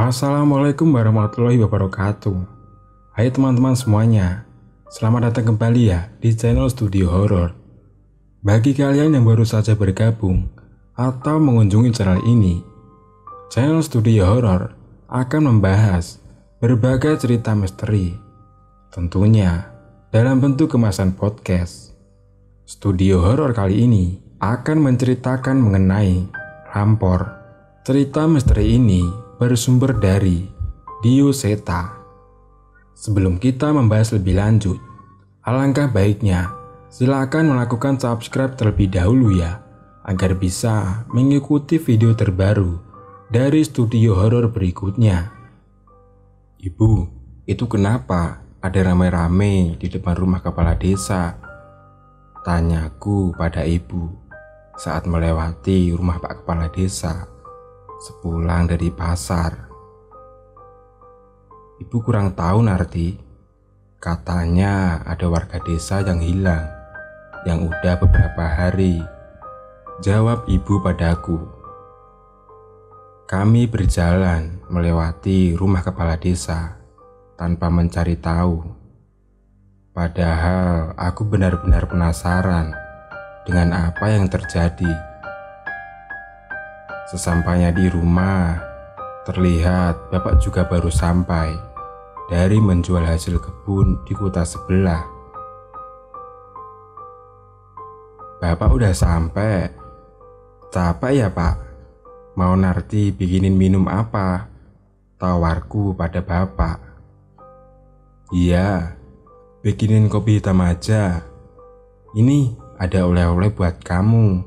Assalamualaikum warahmatullahi wabarakatuh. Hai teman-teman semuanya, selamat datang kembali ya di channel Studio Horor. Bagi kalian yang baru saja bergabung atau mengunjungi channel ini, channel Studio Horor akan membahas berbagai cerita misteri, tentunya dalam bentuk kemasan podcast. Studio Horor kali ini akan menceritakan mengenai rampor. Cerita misteri ini bersumber dari Dio Seta. Sebelum kita membahas lebih lanjut, alangkah baiknya silakan melakukan subscribe terlebih dahulu ya, agar bisa mengikuti video terbaru dari Studio Horor berikutnya. Ibu, itu kenapa ada ramai-ramai di depan rumah kepala desa? Tanyaku pada ibu saat melewati rumah Pak Kepala Desa sepulang dari pasar. Ibu kurang tahu Narti, katanya ada warga desa yang hilang, yang udah beberapa hari, jawab ibu padaku. Kami berjalan melewati rumah kepala desa tanpa mencari tahu. Padahal aku benar-benar penasaran dengan apa yang terjadi. Sesampainya di rumah, terlihat bapak juga baru sampai dari menjual hasil kebun di kota sebelah. Bapak udah sampai. Capek ya pak? Mau Narti bikinin minum apa? Tawarku pada bapak. Iya, bikinin kopi hitam aja. Ini ada oleh-oleh buat kamu,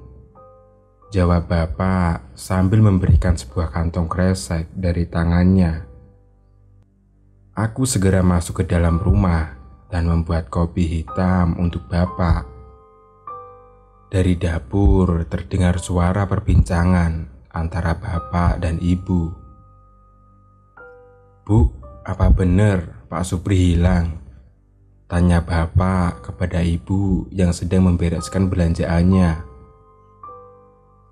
jawab bapak sambil memberikan sebuah kantong kresek dari tangannya. Aku segera masuk ke dalam rumah dan membuat kopi hitam untuk bapak. Dari dapur terdengar suara perbincangan antara bapak dan ibu. Bu, apa benar Pak Supri hilang? Tanya bapak kepada ibu yang sedang membereskan belanjaannya.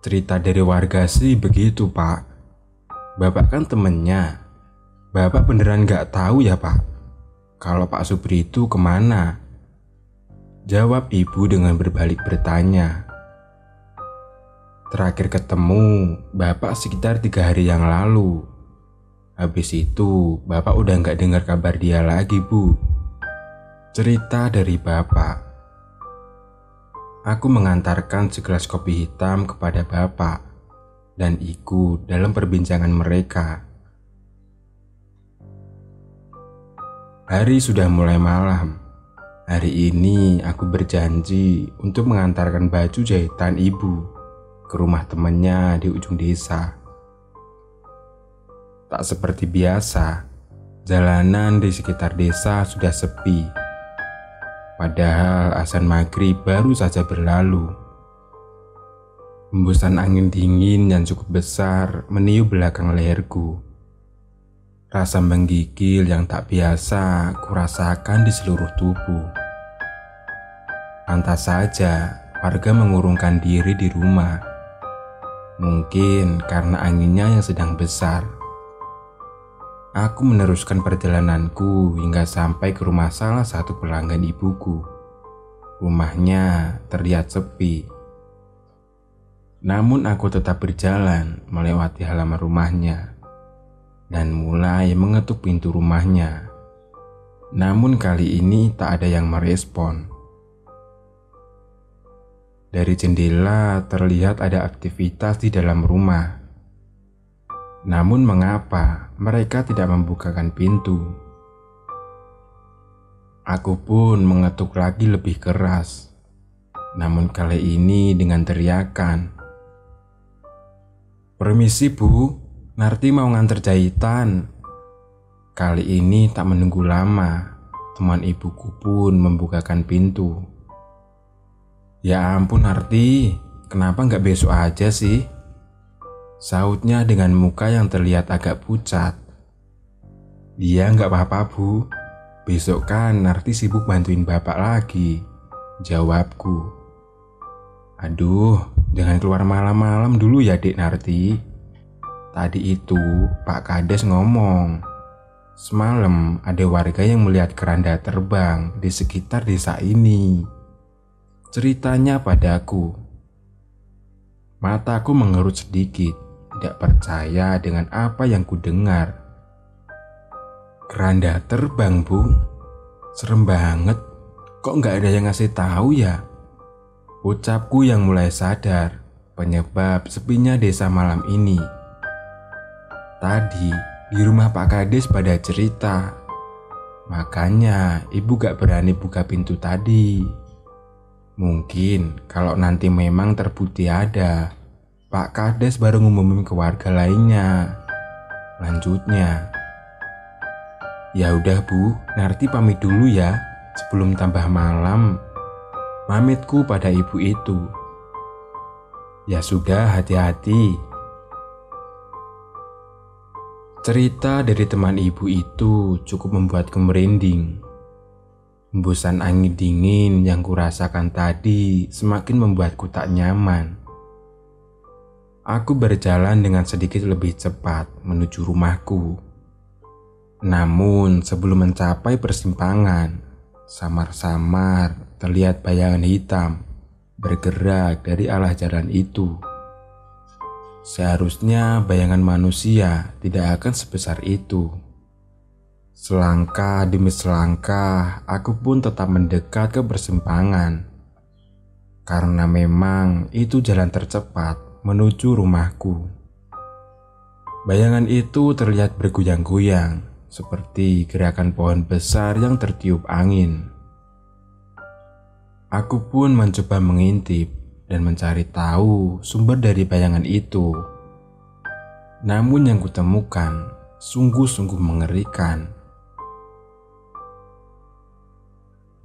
Cerita dari warga sih begitu pak. Bapak kan temennya. Bapak beneran gak tahu ya pak kalau Pak Supri itu kemana? Jawab ibu dengan berbalik bertanya. Terakhir ketemu bapak sekitar 3 hari yang lalu. Habis itu bapak udah gak dengar kabar dia lagi bu. Cerita dari bapak. Aku mengantarkan segelas kopi hitam kepada bapak dan ikut dalam perbincangan mereka. Hari sudah mulai malam. Hari ini aku berjanji untuk mengantarkan baju jahitan ibu ke rumah temannya di ujung desa. Tak seperti biasa, jalanan di sekitar desa sudah sepi. Padahal azan maghrib baru saja berlalu. Hembusan angin dingin yang cukup besar meniup belakang leherku. Rasa menggigil yang tak biasa kurasakan di seluruh tubuh. Pantas saja warga mengurungkan diri di rumah. Mungkin karena anginnya yang sedang besar. Aku meneruskan perjalananku hingga sampai ke rumah salah satu pelanggan ibuku. Rumahnya terlihat sepi. Namun aku tetap berjalan melewati halaman rumahnya dan mulai mengetuk pintu rumahnya. Namun kali ini tak ada yang merespon. Dari jendela terlihat ada aktivitas di dalam rumah. Namun mengapa mereka tidak membukakan pintu? Aku pun mengetuk lagi lebih keras. Namun kali ini dengan teriakan. Permisi bu, Narti mau nganter jahitan. Kali ini tak menunggu lama, teman ibuku pun membukakan pintu. Ya ampun Narti, kenapa nggak besok aja sih? Sautnya dengan muka yang terlihat agak pucat. Dia nggak apa-apa bu, besok kan Narti sibuk bantuin bapak lagi, jawabku. Aduh, jangan keluar malam-malam dulu ya dek Narti. Tadi itu Pak Kades ngomong, semalam ada warga yang melihat keranda terbang di sekitar desa ini. Ceritanya padaku. Mataku mengerut sedikit, tidak percaya dengan apa yang kudengar. Keranda terbang, Bu? Serem banget. Kok nggak ada yang ngasih tahu ya? Ucapku yang mulai sadar penyebab sepinya desa malam ini. Tadi di rumah Pak Kades pada cerita, makanya ibu gak berani buka pintu tadi. Mungkin kalau nanti memang terbukti ada, Pak Kades baru ngumumin ke warga lainnya. Lanjutnya, ya udah Bu, Narti pamit dulu ya, sebelum tambah malam. Pamitku pada ibu itu. Ya sudah, hati-hati. Cerita dari teman ibu itu cukup membuatku merinding. Hembusan angin dingin yang kurasakan tadi semakin membuatku tak nyaman. Aku berjalan dengan sedikit lebih cepat menuju rumahku. Namun sebelum mencapai persimpangan, samar-samar terlihat bayangan hitam bergerak dari arah jalan itu. Seharusnya bayangan manusia tidak akan sebesar itu. Selangkah demi selangkah, aku pun tetap mendekat ke persimpangan. Karena memang itu jalan tercepat menuju rumahku. Bayangan itu terlihat bergoyang-goyang, seperti gerakan pohon besar yang tertiup angin. Aku pun mencoba mengintip dan mencari tahu sumber dari bayangan itu. Namun yang kutemukan sungguh-sungguh mengerikan.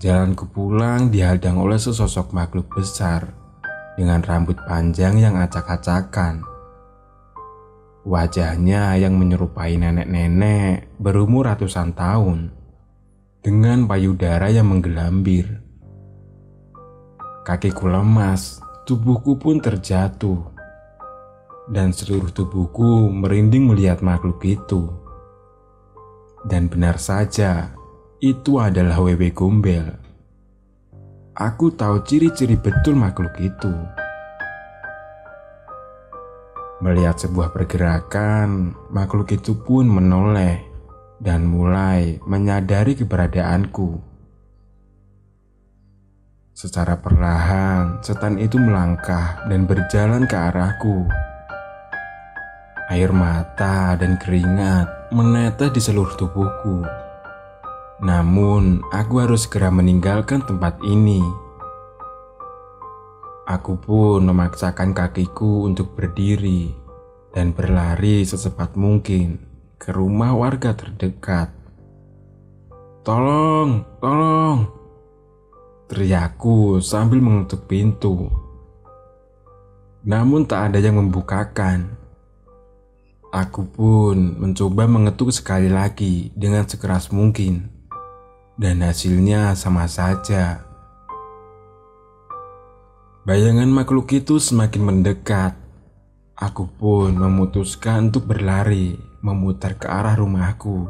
Jalanku pulang dihadang oleh sesosok makhluk besar dengan rambut panjang yang acak-acakan. Wajahnya yang menyerupai nenek-nenek berumur ratusan tahun, dengan payudara yang menggelambir. Kakiku lemas, tubuhku pun terjatuh, dan seluruh tubuhku merinding melihat makhluk itu. Dan benar saja, itu adalah Wewe Gombel. Aku tahu ciri-ciri betul makhluk itu. Melihat sebuah pergerakan, makhluk itu pun menoleh dan mulai menyadari keberadaanku. Secara perlahan, setan itu melangkah dan berjalan ke arahku. Air mata dan keringat menetes di seluruh tubuhku. Namun, aku harus segera meninggalkan tempat ini. Aku pun memaksakan kakiku untuk berdiri dan berlari secepat mungkin ke rumah warga terdekat. "Tolong, tolong!" teriakku sambil mengetuk pintu. Namun tak ada yang membukakan. Aku pun mencoba mengetuk sekali lagi dengan sekeras mungkin. Dan hasilnya sama saja. Bayangan makhluk itu semakin mendekat. Aku pun memutuskan untuk berlari, memutar ke arah rumahku.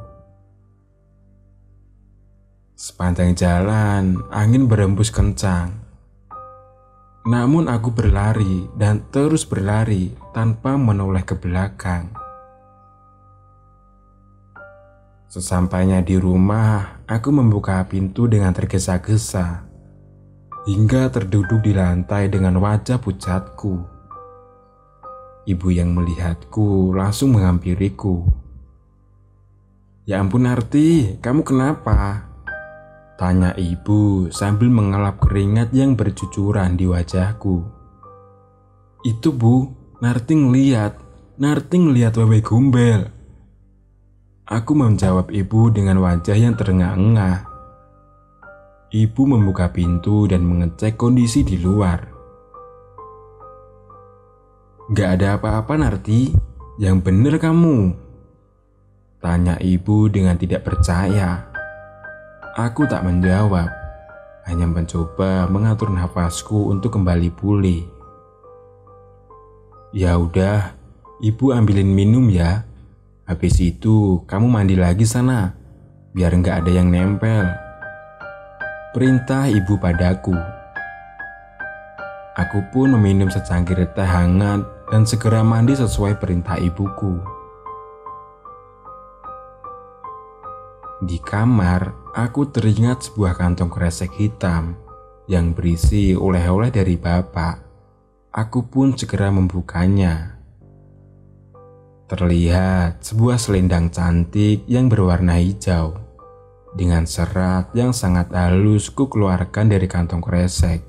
Sepanjang jalan, angin berembus kencang. Namun aku berlari dan terus berlari tanpa menoleh ke belakang. Sesampainya di rumah, aku membuka pintu dengan tergesa-gesa hingga terduduk di lantai dengan wajah pucatku. Ibu yang melihatku langsung menghampiriku. "Ya ampun Narti, kamu kenapa?" tanya ibu sambil mengelap keringat yang bercucuran di wajahku. "Itu Bu, Narti ngeliat Wewe Gombel." Aku menjawab ibu dengan wajah yang terengah-engah. Ibu membuka pintu dan mengecek kondisi di luar. "Gak ada apa-apa Narti, yang bener kamu?" tanya ibu dengan tidak percaya. Aku tak menjawab, hanya mencoba mengatur nafasku untuk kembali pulih. "Ya udah, ibu ambilin minum ya. Habis itu kamu mandi lagi sana, biar nggak ada yang nempel. Perintah ibu padaku. Aku pun meminum secangkir teh hangat dan segera mandi sesuai perintah ibuku. Di kamar, aku teringat sebuah kantong kresek hitam yang berisi oleh-oleh dari bapak. Aku pun segera membukanya. Terlihat sebuah selendang cantik yang berwarna hijau dengan serat yang sangat halus kukeluarkan dari kantong kresek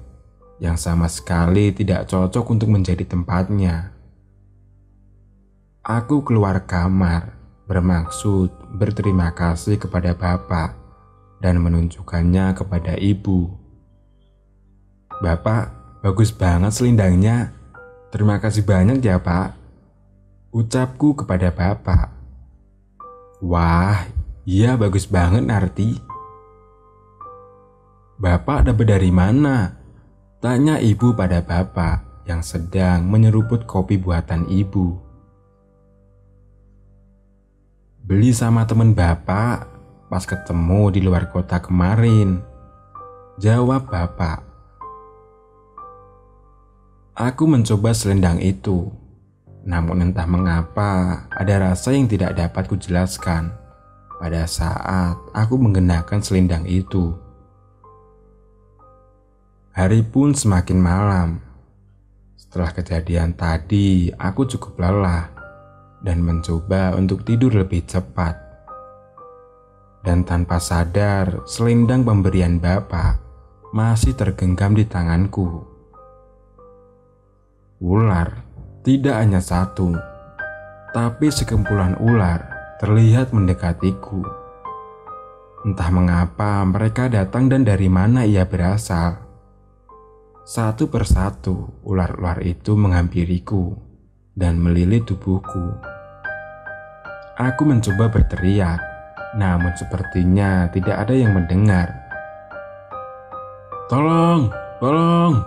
yang sama sekali tidak cocok untuk menjadi tempatnya. Aku keluar kamar bermaksud berterima kasih kepada bapak dan menunjukkannya kepada ibu. "Bapak, bagus banget selendangnya. Terima kasih banyak ya, Pak," ucapku kepada bapak. "Wah, iya bagus banget Narti." "Bapak dapat dari mana?" tanya ibu pada bapak yang sedang menyeruput kopi buatan ibu. "Beli sama temen bapak pas ketemu di luar kota kemarin," jawab bapak. Aku mencoba selendang itu, namun entah mengapa ada rasa yang tidak dapat kujelaskan pada saat aku mengenakan selendang itu. Hari pun semakin malam. Setelah kejadian tadi, aku cukup lelah dan mencoba untuk tidur lebih cepat. Dan tanpa sadar, selendang pemberian bapak masih tergenggam di tanganku. Ular tidak hanya satu, tapi sekumpulan ular terlihat mendekatiku. Entah mengapa mereka datang dan dari mana ia berasal. Satu persatu ular-ular itu menghampiriku dan melilit tubuhku. Aku mencoba berteriak, namun sepertinya tidak ada yang mendengar. "Tolong, tolong!"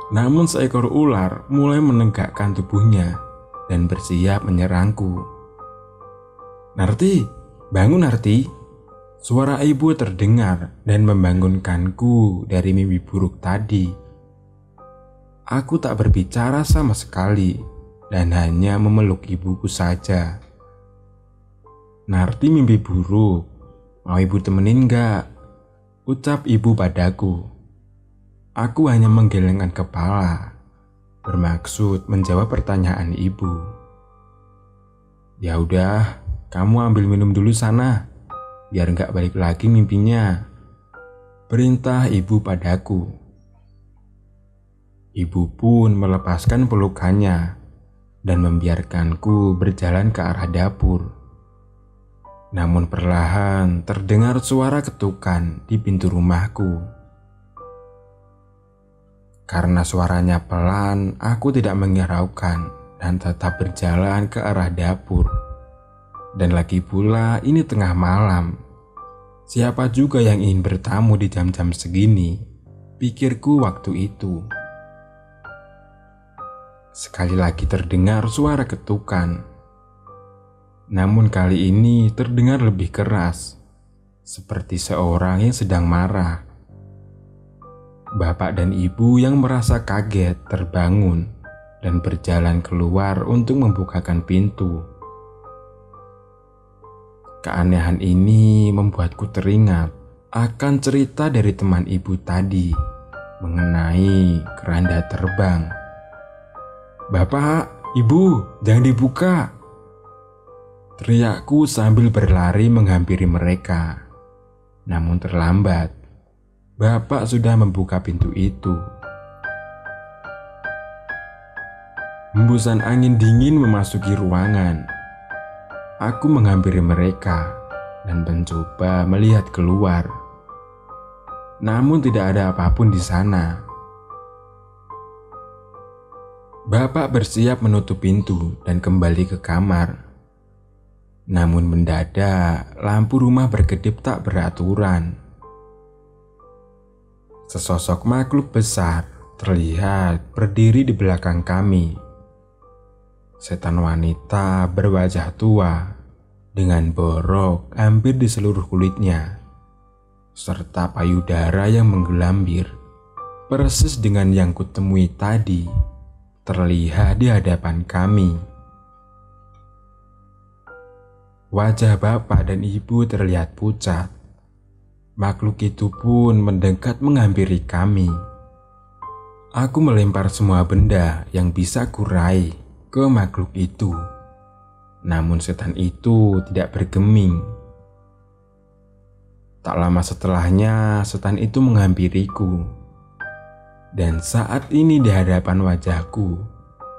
Namun seekor ular mulai menegakkan tubuhnya dan bersiap menyerangku. "Narti, bangun Narti!" Suara ibu terdengar dan membangunkanku dari mimpi buruk tadi. Aku tak berbicara sama sekali dan hanya memeluk ibuku saja. "Narti mimpi buruk, mau ibu temenin gak?" ucap ibu padaku. Aku hanya menggelengkan kepala, bermaksud menjawab pertanyaan ibu. "Ya udah, kamu ambil minum dulu sana, biar gak balik lagi mimpinya," perintah ibu padaku. Ibu pun melepaskan pelukannya dan membiarkanku berjalan ke arah dapur. Namun perlahan terdengar suara ketukan di pintu rumahku. Karena suaranya pelan, aku tidak menghiraukan dan tetap berjalan ke arah dapur. Dan lagi pula ini tengah malam. Siapa juga yang ingin bertamu di jam-jam segini? Pikirku waktu itu. Sekali lagi terdengar suara ketukan. Namun kali ini terdengar lebih keras, seperti seorang yang sedang marah. Bapak dan ibu yang merasa kaget terbangun dan berjalan keluar untuk membukakan pintu. Keanehan ini membuatku teringat akan cerita dari teman ibu tadi mengenai keranda terbang. "Bapak, ibu, jangan dibuka!" teriakku sambil berlari menghampiri mereka. Namun terlambat. Bapak sudah membuka pintu itu. Hembusan angin dingin memasuki ruangan. Aku menghampiri mereka dan mencoba melihat keluar. Namun tidak ada apapun di sana. Bapak bersiap menutup pintu dan kembali ke kamar. Namun mendadak lampu rumah berkedip tak beraturan. Sesosok makhluk besar terlihat berdiri di belakang kami. setan wanita berwajah tua dengan borok hampir di seluruh kulitnya, serta payudara yang menggelambir, persis dengan yang kutemui tadi, terlihat di hadapan kami. Wajah bapak dan ibu terlihat pucat. Makhluk itu pun mendekat menghampiri kami. Aku melempar semua benda yang bisa kurai ke makhluk itu. Namun setan itu tidak bergeming. Tak lama setelahnya, setan itu menghampiriku. Dan saat ini di hadapan wajahku,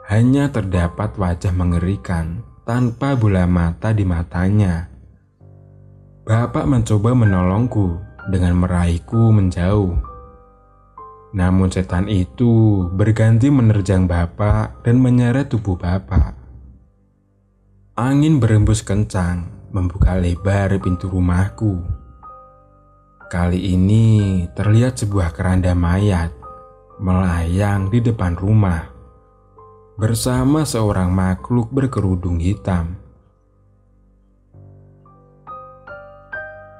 hanya terdapat wajah mengerikan tanpa bola mata di matanya. Bapak mencoba menolongku dengan meraihku menjauh. Namun setan itu berganti menerjang bapak dan menyeret tubuh bapak. Angin berembus kencang membuka lebar pintu rumahku. Kali ini terlihat sebuah keranda mayat melayang di depan rumah bersama seorang makhluk berkerudung hitam.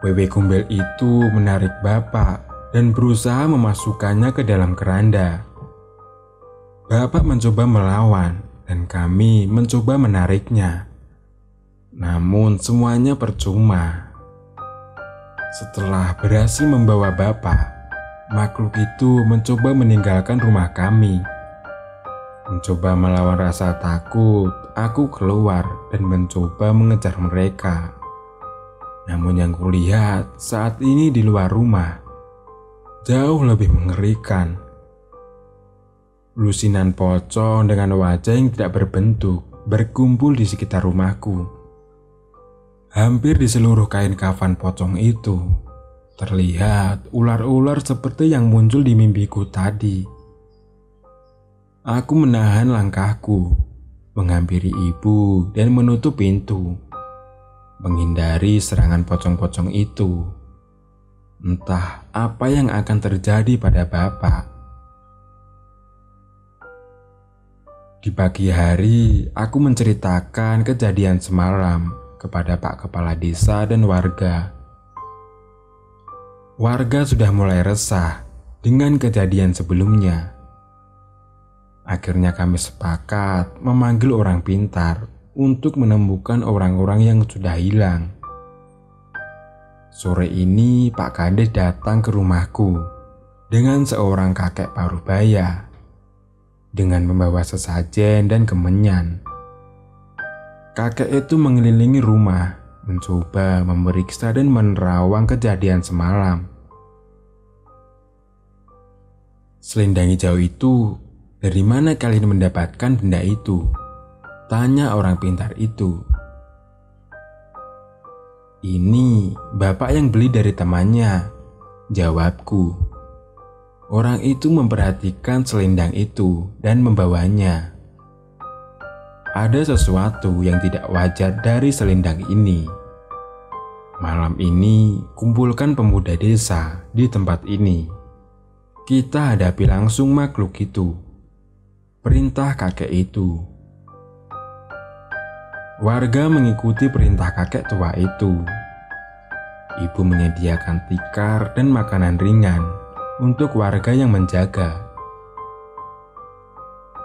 Wewe Gombel itu menarik bapak dan berusaha memasukkannya ke dalam keranda. Bapak mencoba melawan dan kami mencoba menariknya. Namun semuanya percuma. Setelah berhasil membawa bapak, makhluk itu mencoba meninggalkan rumah kami. Mencoba melawan rasa takut, aku keluar dan mencoba mengejar mereka. Namun yang kulihat saat ini di luar rumah jauh lebih mengerikan. Lusinan pocong dengan wajah yang tidak berbentuk berkumpul di sekitar rumahku. Hampir di seluruh kain kafan pocong itu terlihat ular-ular seperti yang muncul di mimpiku tadi. Aku menahan langkahku, menghampiri ibu dan menutup pintu, menghindari serangan pocong-pocong itu. Entah apa yang akan terjadi pada bapak. Di pagi hari, aku menceritakan kejadian semalam kepada Pak Kepala Desa dan warga. Warga sudah mulai resah dengan kejadian sebelumnya. Akhirnya kami sepakat memanggil orang pintar untuk menemukan orang-orang yang sudah hilang. Sore ini Pak Kades datang ke rumahku dengan seorang kakek paruh baya dengan membawa sesajen dan kemenyan. Kakek itu mengelilingi rumah, mencoba memeriksa dan menerawang kejadian semalam. Selendang hijau itu, dari mana kalian mendapatkan benda itu? Tanya orang pintar itu. Ini bapak yang beli dari temannya, jawabku. Orang itu memperhatikan selendang itu dan membawanya. Ada sesuatu yang tidak wajar dari selendang ini. Malam ini kumpulkan pemuda desa di tempat ini. Kita hadapi langsung makhluk itu. Perintah kakek itu. Warga mengikuti perintah kakek tua itu. Ibu menyediakan tikar dan makanan ringan untuk warga yang menjaga.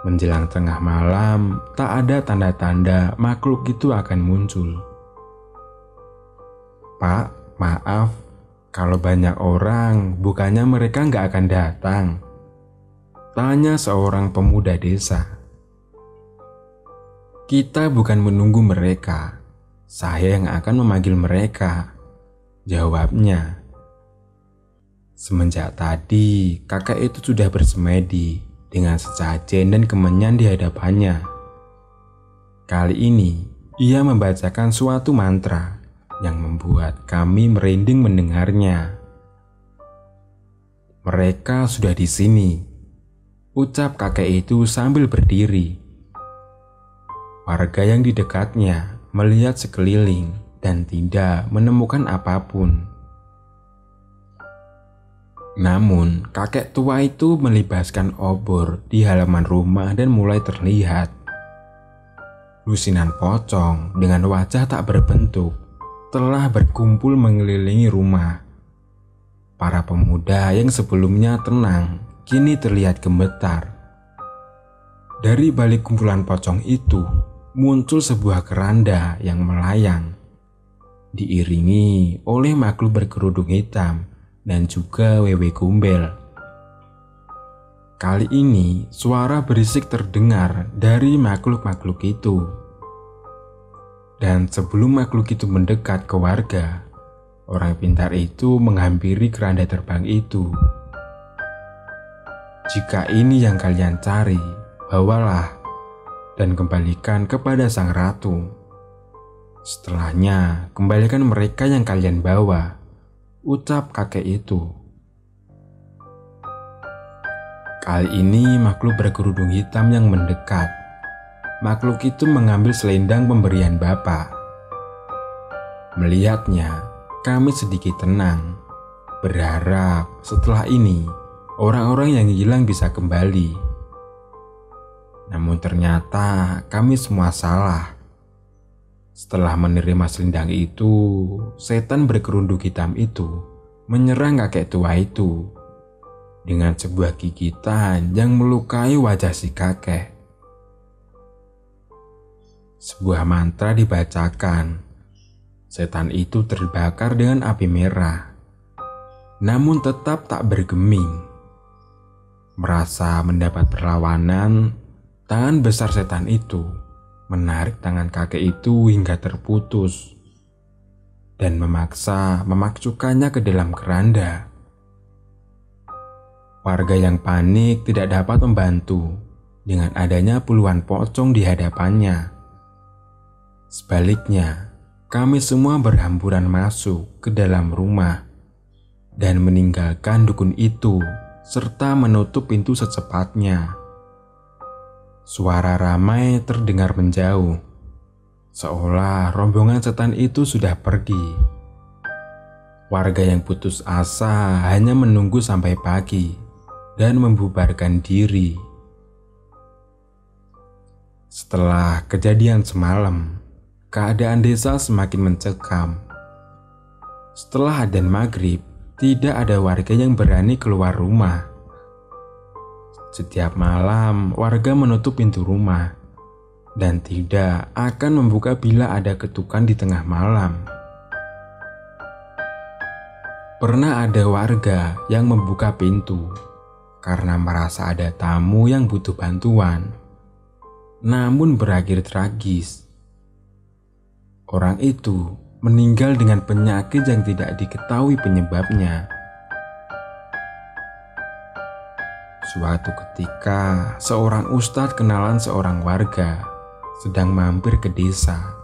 Menjelang tengah malam, tak ada tanda-tanda makhluk itu akan muncul. Pak, maaf, kalau banyak orang, bukannya mereka nggak akan datang? Tanya seorang pemuda desa. Kita bukan menunggu mereka, saya yang akan memanggil mereka, jawabnya. Semenjak tadi, kakek itu sudah bersemedi dengan sesajen dan kemenyan di hadapannya. Kali ini, ia membacakan suatu mantra yang membuat kami merinding mendengarnya. Mereka sudah di sini, ucap kakek itu sambil berdiri. Warga yang di dekatnya melihat sekeliling dan tidak menemukan apapun. Namun, kakek tua itu melibaskan obor di halaman rumah dan mulai terlihat. lusinan pocong dengan wajah tak berbentuk telah berkumpul mengelilingi rumah. Para pemuda yang sebelumnya tenang kini terlihat gemetar. Dari balik kumpulan pocong itu muncul sebuah keranda yang melayang, diiringi oleh makhluk berkerudung hitam dan juga wewe gombel. Kali ini suara berisik terdengar dari makhluk-makhluk itu. Dan sebelum makhluk itu mendekat ke warga, orang pintar itu menghampiri keranda terbang itu. Jika ini yang kalian cari, bawalah dan kembalikan kepada sang ratu. Setelahnya, kembalikan mereka yang kalian bawa, ucap kakek itu. Kali ini makhluk berkerudung hitam yang mendekat. Makhluk itu mengambil selendang pemberian Bapak. Melihatnya, kami sedikit tenang, berharap setelah ini orang-orang yang hilang bisa kembali. Namun ternyata kami semua salah. Setelah menerima selendang itu, setan berkerudung hitam itu menyerang kakek tua itu dengan sebuah gigitan yang melukai wajah si kakek. Sebuah mantra dibacakan. Setan itu terbakar dengan api merah, namun tetap tak bergeming. Merasa mendapat perlawanan, tangan besar setan itu menarik tangan kakek itu hingga terputus dan memaksa memasukkannya ke dalam keranda. Warga yang panik tidak dapat membantu dengan adanya puluhan pocong di hadapannya. Sebaliknya, kami semua berhamburan masuk ke dalam rumah dan meninggalkan dukun itu serta menutup pintu secepatnya. Suara ramai terdengar menjauh, seolah rombongan setan itu sudah pergi. Warga yang putus asa hanya menunggu sampai pagi dan membubarkan diri. Setelah kejadian semalam, keadaan desa semakin mencekam. Setelah adzan maghrib, tidak ada warga yang berani keluar rumah. Setiap malam, warga menutup pintu rumah dan tidak akan membuka bila ada ketukan di tengah malam. Pernah ada warga yang membuka pintu karena merasa ada tamu yang butuh bantuan, namun berakhir tragis. Orang itu meninggal dengan penyakit yang tidak diketahui penyebabnya. Suatu ketika, seorang ustadz kenalan seorang warga sedang mampir ke desa.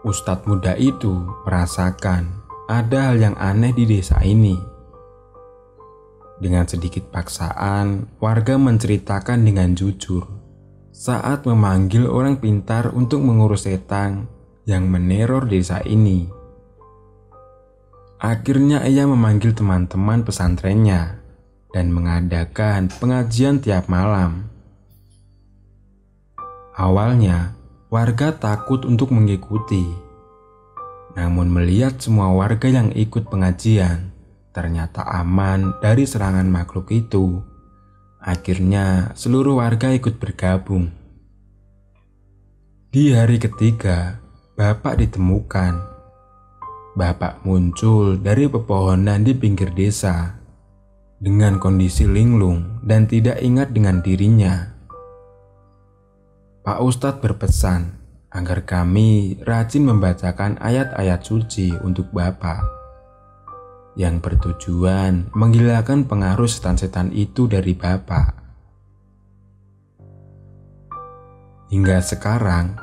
Ustadz muda itu merasakan ada hal yang aneh di desa ini. Dengan sedikit paksaan, warga menceritakan dengan jujur saat memanggil orang pintar untuk mengurus setan yang meneror desa ini. Akhirnya ia memanggil teman-teman pesantrennya dan mengadakan pengajian tiap malam. Awalnya, warga takut untuk mengikuti. Namun melihat semua warga yang ikut pengajian ternyata aman dari serangan makhluk itu, akhirnya seluruh warga ikut bergabung. Di hari ketiga, Bapak ditemukan. Bapak muncul dari pepohonan di pinggir desa dengan kondisi linglung dan tidak ingat dengan dirinya. Pak Ustadz berpesan agar kami rajin membacakan ayat-ayat suci untuk Bapak, yang bertujuan menghilangkan pengaruh setan-setan itu dari Bapak. Hingga sekarang,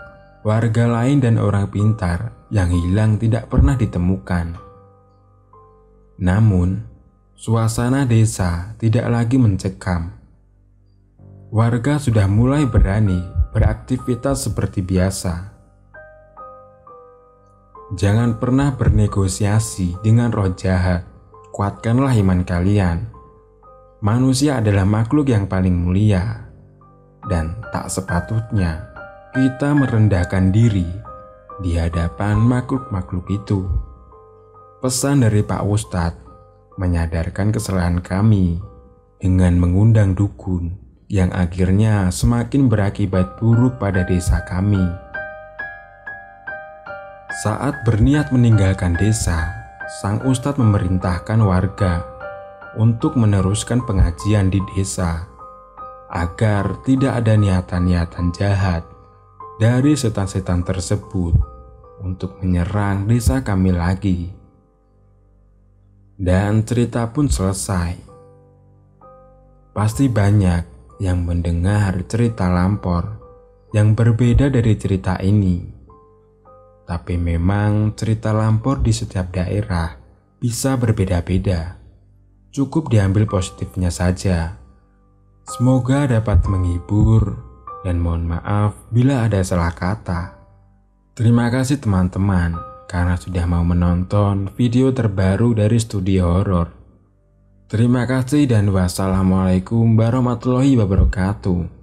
warga lain dan orang pintar yang hilang tidak pernah ditemukan. Namun, suasana desa tidak lagi mencekam. Warga sudah mulai berani beraktivitas seperti biasa. Jangan pernah bernegosiasi dengan roh jahat. Kuatkanlah iman kalian. Manusia adalah makhluk yang paling mulia dan tak sepatutnya kita merendahkan diri di hadapan makhluk-makhluk itu. Pesan dari Pak Ustadz menyadarkan kesalahan kami dengan mengundang dukun yang akhirnya semakin berakibat buruk pada desa kami. Saat berniat meninggalkan desa, sang Ustadz memerintahkan warga untuk meneruskan pengajian di desa agar tidak ada niatan-niatan jahat dari setan-setan tersebut untuk menyerang desa kami lagi. Dan cerita pun selesai. Pasti banyak yang mendengar cerita Lampor yang berbeda dari cerita ini. Tapi memang cerita Lampor di setiap daerah bisa berbeda-beda. Cukup diambil positifnya saja. Semoga dapat menghibur dan mohon maaf bila ada salah kata. Terima kasih teman-teman karena sudah mau menonton video terbaru dari Studio Horor. Terima kasih dan wassalamualaikum warahmatullahi wabarakatuh.